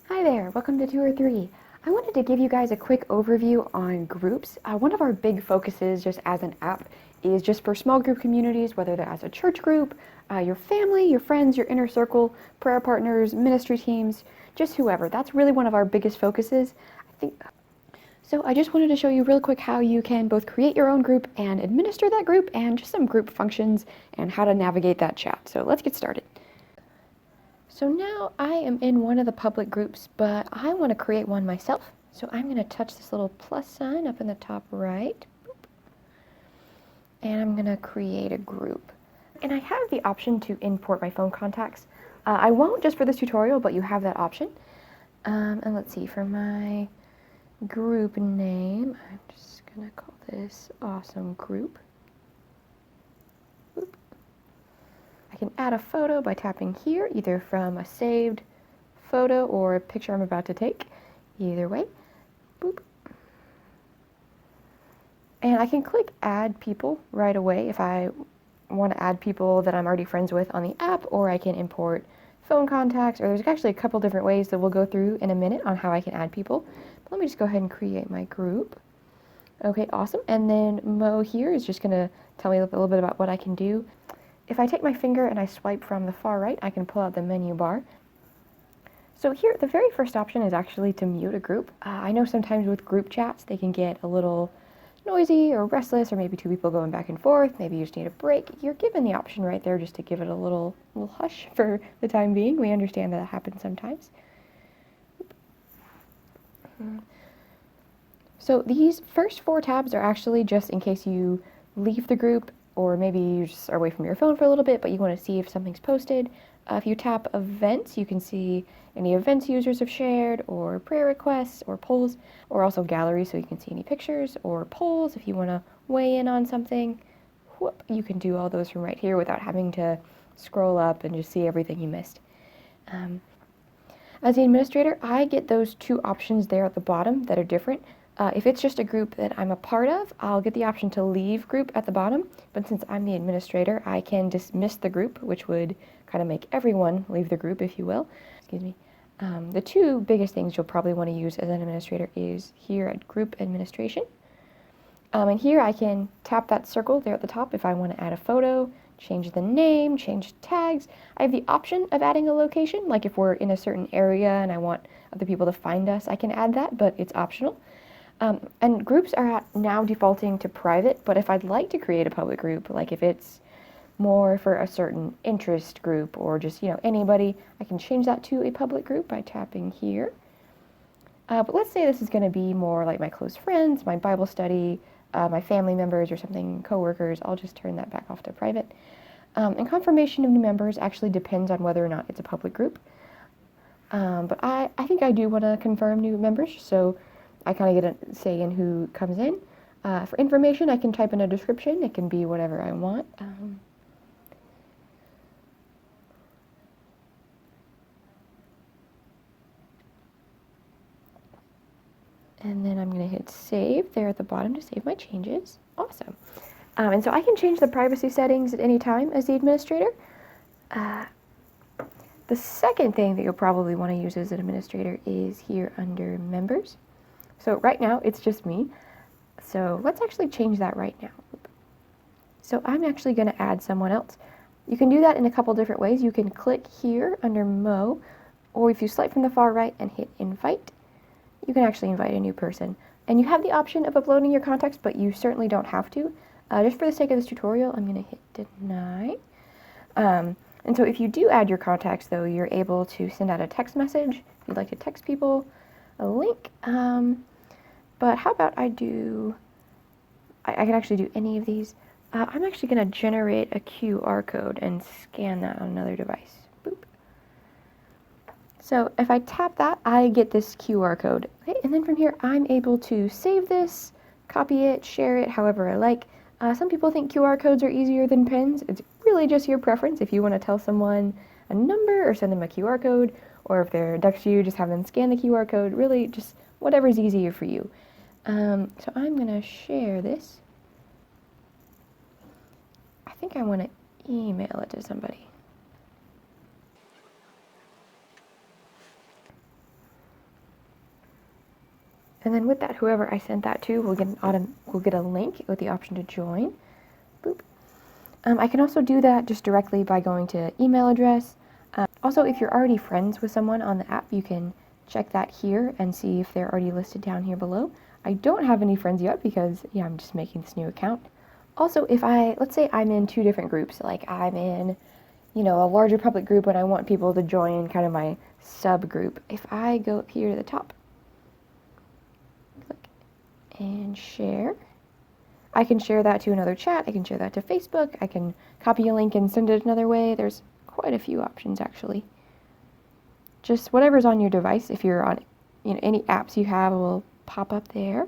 Hi there, welcome to 2 or 3. I wanted to give you guys a quick overview on groups. One of our big focuses just as an app is just for small group communities, whether they're as a church group, your family, your friends, your inner circle, prayer partners, ministry teams, just whoever. That's really one of our biggest focuses. So I just wanted to show you real quick how you can both create your own group and administer that group and just some group functions and how to navigate that chat. So let's get started. So now I am in one of the public groups, but I want to create one myself. So I'm going to touch this little plus sign up in the top right. And I'm going to create a group. And I have the option to import my phone contacts. I won't just for this tutorial, but you have that option. And let's see, for my group name, I'm just going to call this Awesome Group. I can add a photo by tapping here, either from a saved photo or a picture I'm about to take. Either way. Boop. And I can click Add People right away if I want to add people that I'm already friends with on the app, or I can import phone contacts, or there's actually a couple different ways that we'll go through in a minute on how I can add people. But let me just go ahead and create my group. Okay, awesome. And then Mo here is just going to tell me a little bit about what I can do. If I take my finger and I swipe from the far right, I can pull out the menu bar. So here, the very first option is actually to mute a group. I know sometimes with group chats, they can get a little noisy or restless, or maybe two people going back and forth. Maybe you just need a break. You're given the option right there just to give it a little hush for the time being. We understand that happens sometimes. So these first 4 tabs are actually just in case you leave the group, or maybe you just are away from your phone for a little bit, but you want to see if something's posted. If you tap events, you can see any events users have shared, or prayer requests, or polls, or also gallery, so you can see any pictures, or polls if you want to weigh in on something. Whoop, you can do all those from right here without having to scroll up and just see everything you missed. As the administrator, I get those 2 options there at the bottom that are different. If it's just a group that I'm a part of, I'll get the option to leave group at the bottom, but since I'm the administrator, I can dismiss the group, which would kind of make everyone leave the group, if you will. Excuse me. The 2 biggest things you'll probably want to use as an administrator is here at Group Administration. And here I can tap that circle there at the top if I want to add a photo, change the name, change tags. I have the option of adding a location, like if we're in a certain area and I want other people to find us, I can add that, but it's optional. And groups are now defaulting to private, but if I'd like to create a public group, like if it's more for a certain interest group or just, anybody, I can change that to a public group by tapping here. But let's say this is going to be more like my close friends, my Bible study, my family members or something, coworkers. I'll just turn that back off to private. And confirmation of new members actually depends on whether or not it's a public group. But I think I do want to confirm new members, so I kind of get a say in who comes in. For information, I can type in a description. It can be whatever I want. And then I'm going to hit save there at the bottom to save my changes. Awesome. And so I can change the privacy settings at any time as the administrator. The second thing that you'll probably want to use as an administrator is here under members. So right now it's just me. So let's actually change that right now. So I'm actually going to add someone else. You can do that in a couple different ways. You can click here under Mo, or if you swipe from the far right and hit invite, you can actually invite a new person. And you have the option of uploading your contacts, but you certainly don't have to. Just for the sake of this tutorial, I'm going to hit deny. And so if you do add your contacts, though, you're able to send out a text message if you'd like to text people, a link. But how about I can actually do any of these. I'm actually going to generate a QR code and scan that on another device. Boop. So if I tap that, I get this QR code. Okay, and then from here, I'm able to save this, copy it, share it however I like. Some people think QR codes are easier than pens. It's really just your preference. If you want to tell someone a number or send them a QR code, or if they're next to you, just have them scan the QR code. Really, just whatever's easier for you. So I'm going to share this. I think I want to email it to somebody. And then with that, whoever I sent that to will get a link with the option to join. Boop. I can also do that just directly by going to email address. Also, if you're already friends with someone on the app, you can check that here and see if they're already listed down here below. I don't have any friends yet because, yeah, I'm just making this new account. Also, let's say I'm in two different groups, like I'm in, a larger public group and I want people to join kind of my subgroup. If I go up here to the top, click and share, I can share that to another chat, I can share that to Facebook, I can copy a link and send it another way. There's quite a few options actually. Just whatever's on your device, if you're on any apps you have will pop up there.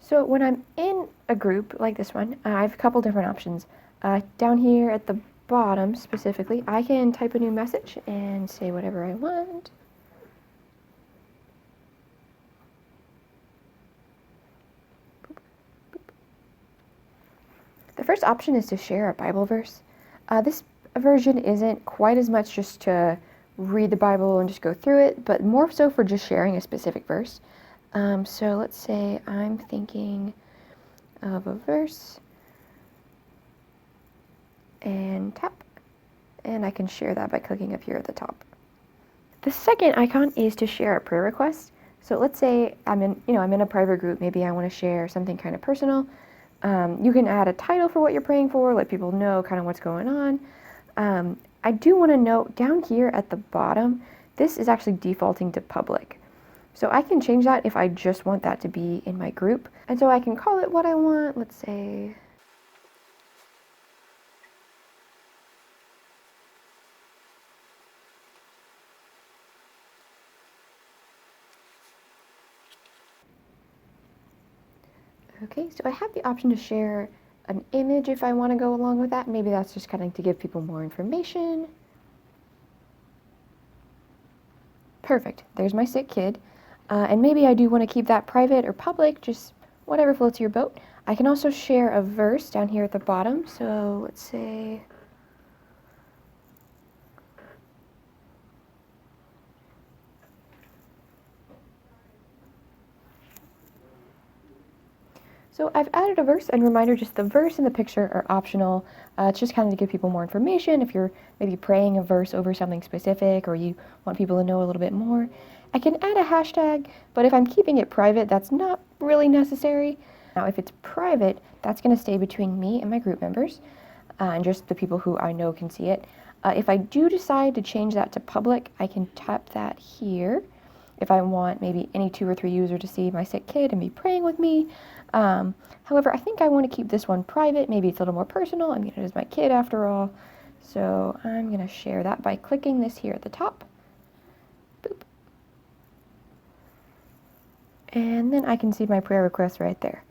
So when I'm in a group like this one, I have a couple different options. Down here at the bottom specifically, I can type a new message and say whatever I want. The first option is to share a Bible verse. This version isn't quite as much just to read the Bible and just go through it, but more so for just sharing a specific verse. So let's say I'm thinking of a verse and tap, and I can share that by clicking up here at the top. The second icon is to share a prayer request. So let's say I'm in a private group, maybe I want to share something kind of personal. You can add a title for what you're praying for, let people know kind of what's going on. I do want to note down here at the bottom, this is actually defaulting to public. So I can change that if I just want that to be in my group. And so I can call it what I want, let's say. Okay, so I have the option to share an image if I want to go along with that. Maybe that's just kind of to give people more information. Perfect, there's my sick kid. And maybe I do want to keep that private or public, just whatever floats your boat. I can also share a verse down here at the bottom. So let's say, so I've added a verse, and reminder, just the verse and the picture are optional. It's just kind of to give people more information. If you're maybe praying a verse over something specific or you want people to know a little bit more. I can add a hashtag, but if I'm keeping it private, that's not really necessary. Now, if it's private, that's going to stay between me and my group members, and just the people who I know can see it. If I do decide to change that to public, I can tap that here. If I want maybe any 2 or 3 users to see my sick kid and be praying with me. However, I think I want to keep this one private. Maybe it's a little more personal. I mean, it is my kid after all. So I'm going to share that by clicking this here at the top. Boop. And then I can see my prayer request right there.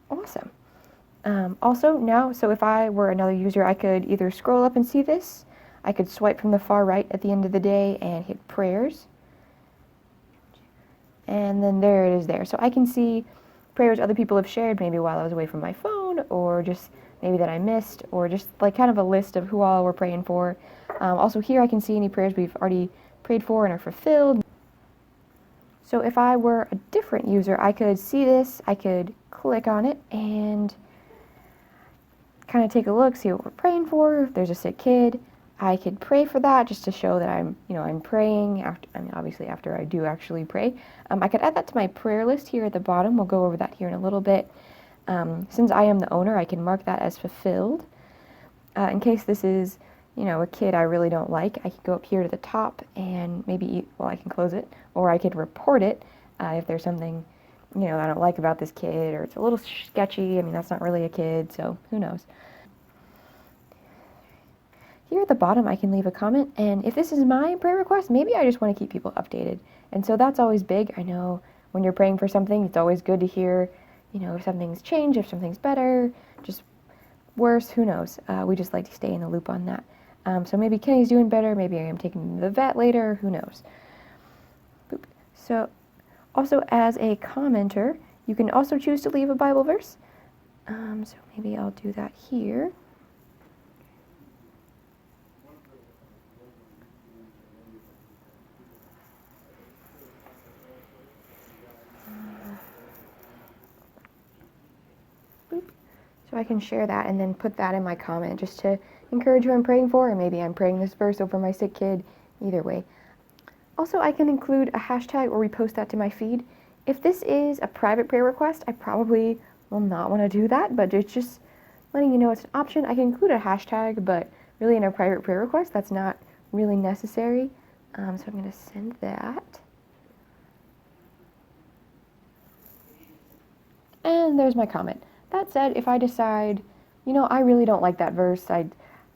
Awesome. Also now, so if I were another user, I could either scroll up and see this. I could swipe from the far right at the end of the day and hit prayers. And then there it is there. So I can see prayers other people have shared, maybe while I was away from my phone, or just maybe that I missed, or just like kind of a list of who all we're praying for. Also here I can see any prayers we've already prayed for and are fulfilled. So if I were a different user, I could see this, I could click on it and kind of take a look, see what we're praying for. If there's a sick kid, I could pray for that just to show that I'm praying after, obviously after I do actually pray. I could add that to my prayer list here at the bottom. We'll go over that here in a little bit. Since I am the owner, I can mark that as fulfilled. In case this is, a kid I really don't like, I can go up here to the top and maybe, I can close it, or I could report it if there's something, I don't like about this kid, or it's a little sketchy. I mean, that's not really a kid, so who knows. Here at the bottom, I can leave a comment, and if this is my prayer request, maybe I just want to keep people updated. And so that's always big. I know when you're praying for something, it's always good to hear, if something's changed, if something's better, just worse, who knows. We just like to stay in the loop on that. So maybe Kenny's doing better, maybe I am taking him to the vet later, who knows. Boop. So also as a commenter, you can also choose to leave a Bible verse. So maybe I'll do that here. So I can share that and then put that in my comment just to encourage who I'm praying for, or maybe I'm praying this verse over my sick kid, either way. Also, I can include a hashtag or repost that to my feed. If this is a private prayer request, I probably will not want to do that, but it's just letting you know it's an option. I can include a hashtag, but really in a private prayer request, that's not really necessary. So I'm going to send that. And there's my comment. That said, if I decide, I really don't like that verse,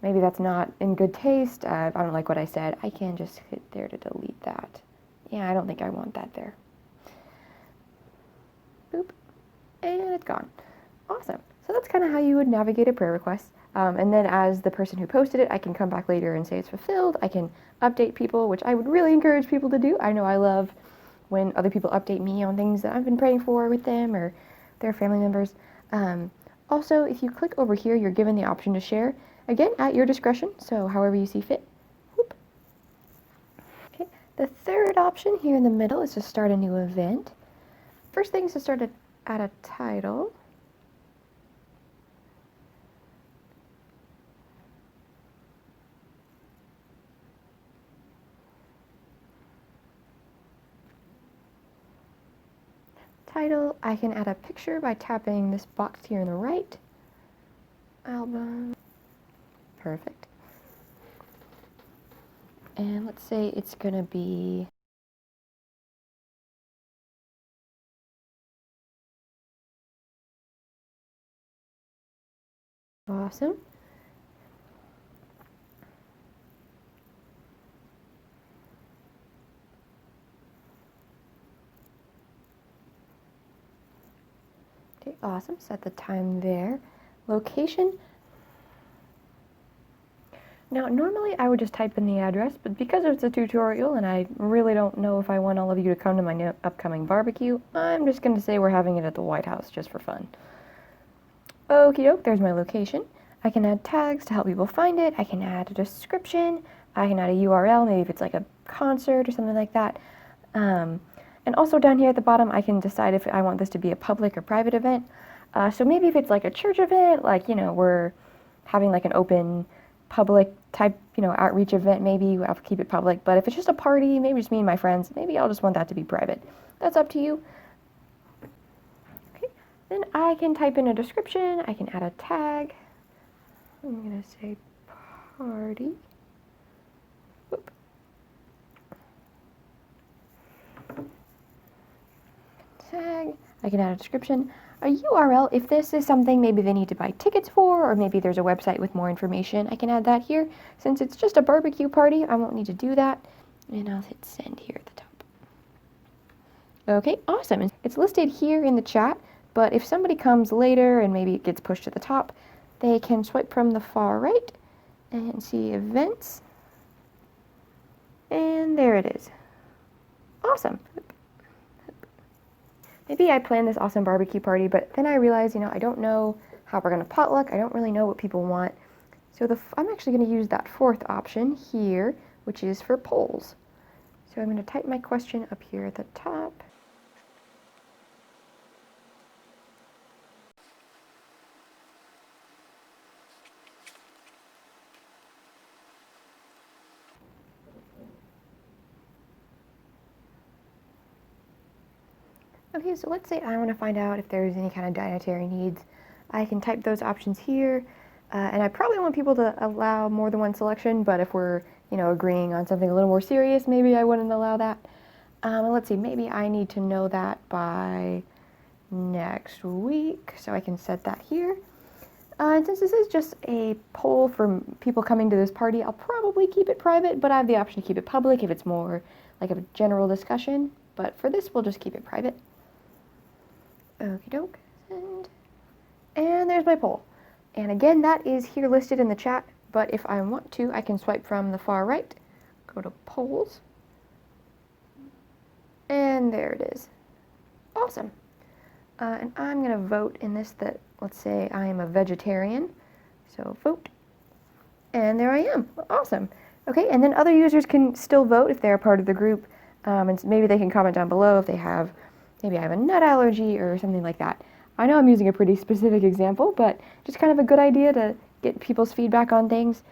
maybe that's not in good taste, I don't like what I said, I can just hit there to delete that. Yeah, I don't think I want that there. Boop. And it's gone. Awesome. So that's kind of how you would navigate a prayer request. And then as the person who posted it, I can come back later and say it's fulfilled. I can update people, which I would really encourage people to do. I know I love when other people update me on things that I've been praying for with them or their family members. Also, if you click over here, you're given the option to share. Again, at your discretion, so however you see fit. Whoop. Okay. The third option here in the middle is to start a new event. First thing is to start add a title. Title, I can add a picture by tapping this box here on the right. Album. Perfect. And let's say it's going to be awesome. Okay, awesome. Set the time there. Location. Now, normally I would just type in the address, but because it's a tutorial and I really don't know if I want all of you to come to my upcoming barbecue, I'm just going to say we're having it at the White House just for fun. Okie doke, there's my location. I can add tags to help people find it. I can add a description. I can add a URL, maybe if it's like a concert or something like that. And also down here at the bottom, I can decide if I want this to be a public or private event. So maybe if it's like a church event, like, we're having like an open public type, outreach event, maybe I'll keep it public. But if it's just a party, maybe just me and my friends, maybe I'll just want that to be private. That's up to you. Okay, then I can type in a description. I can add a tag. I'm going to say party. Whoop. Tag. I can add a description. A URL, if this is something maybe they need to buy tickets for, or maybe there's a website with more information, I can add that here. Since it's just a barbecue party, I won't need to do that. And I'll hit send here at the top. Okay, awesome. It's listed here in the chat, but if somebody comes later and maybe it gets pushed to the top, they can swipe from the far right and see events. And there it is. Awesome. Maybe I planned this awesome barbecue party, but then I realized, I don't know how we're going to potluck. I don't really know what people want. So I'm actually going to use that fourth option here, which is for polls. So I'm going to type my question up here at the top. Okay, so let's say I want to find out if there's any kind of dietary needs. I can type those options here, and I probably want people to allow more than one selection, but if we're, agreeing on something a little more serious, maybe I wouldn't allow that. And let's see, maybe I need to know that by next week, so I can set that here. And since this is just a poll for people coming to this party, I'll probably keep it private, but I have the option to keep it public if it's more like a general discussion. But for this, we'll just keep it private. Okie doke. And there's my poll. And again, that is here listed in the chat, but if I want to, I can swipe from the far right, go to polls, and there it is. Awesome. And I'm going to vote in this that, let's say I am a vegetarian, so vote. And there I am. Awesome. Okay, and then other users can still vote if they're a part of the group, and maybe they can comment down below if they have, maybe I have a nut allergy or something like that. I know I'm using a pretty specific example, but just kind of a good idea to get people's feedback on things.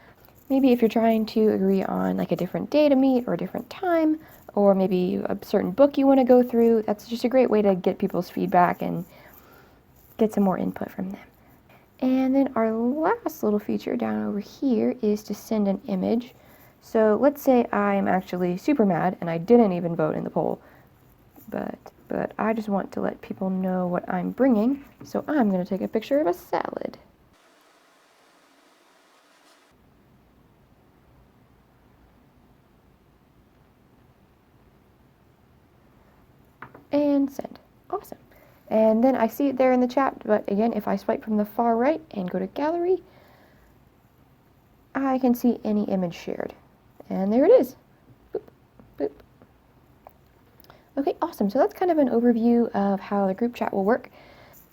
Maybe if you're trying to agree on like a different day to meet or a different time, or maybe a certain book you want to go through, that's just a great way to get people's feedback and get some more input from them. And then our last little feature down over here is to send an image. So let's say I'm actually super mad and I didn't even vote in the poll, but I just want to let people know what I'm bringing, so I'm going to take a picture of a salad. And send. Awesome. And then I see it there in the chat, but again, if I swipe from the far right and go to gallery, I can see any image shared. And there it is. Boop, boop. Okay, awesome. So that's kind of an overview of how the group chat will work.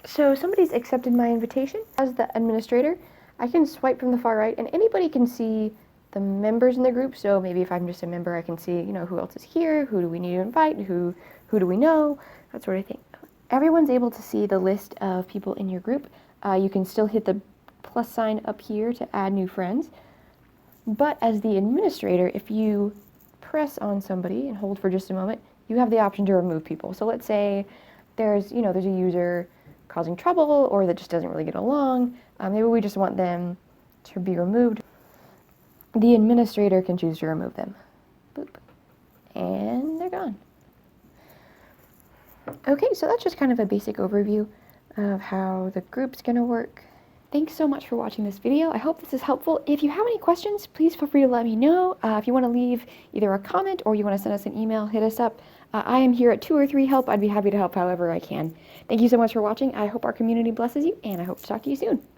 So somebody's accepted my invitation. As the administrator, I can swipe from the far right, and anybody can see the members in the group. So maybe if I'm just a member, I can see, who else is here, who do we need to invite, who do we know, that sort of thing. Everyone's able to see the list of people in your group. You can still hit the plus sign up here to add new friends. But as the administrator, if you press on somebody and hold for just a moment, you have the option to remove people. So let's say there's a user causing trouble or that just doesn't really get along. Maybe we just want them to be removed. The administrator can choose to remove them. Boop. And they're gone. Okay, so that's just kind of a basic overview of how the group's going to work. Thanks so much for watching this video. I hope this is helpful. If you have any questions, please feel free to let me know. If you want to leave either a comment or you want to send us an email, hit us up. I am here at 2 or 3 Help. I'd be happy to help however I can. Thank you so much for watching. I hope our community blesses you, and I hope to talk to you soon.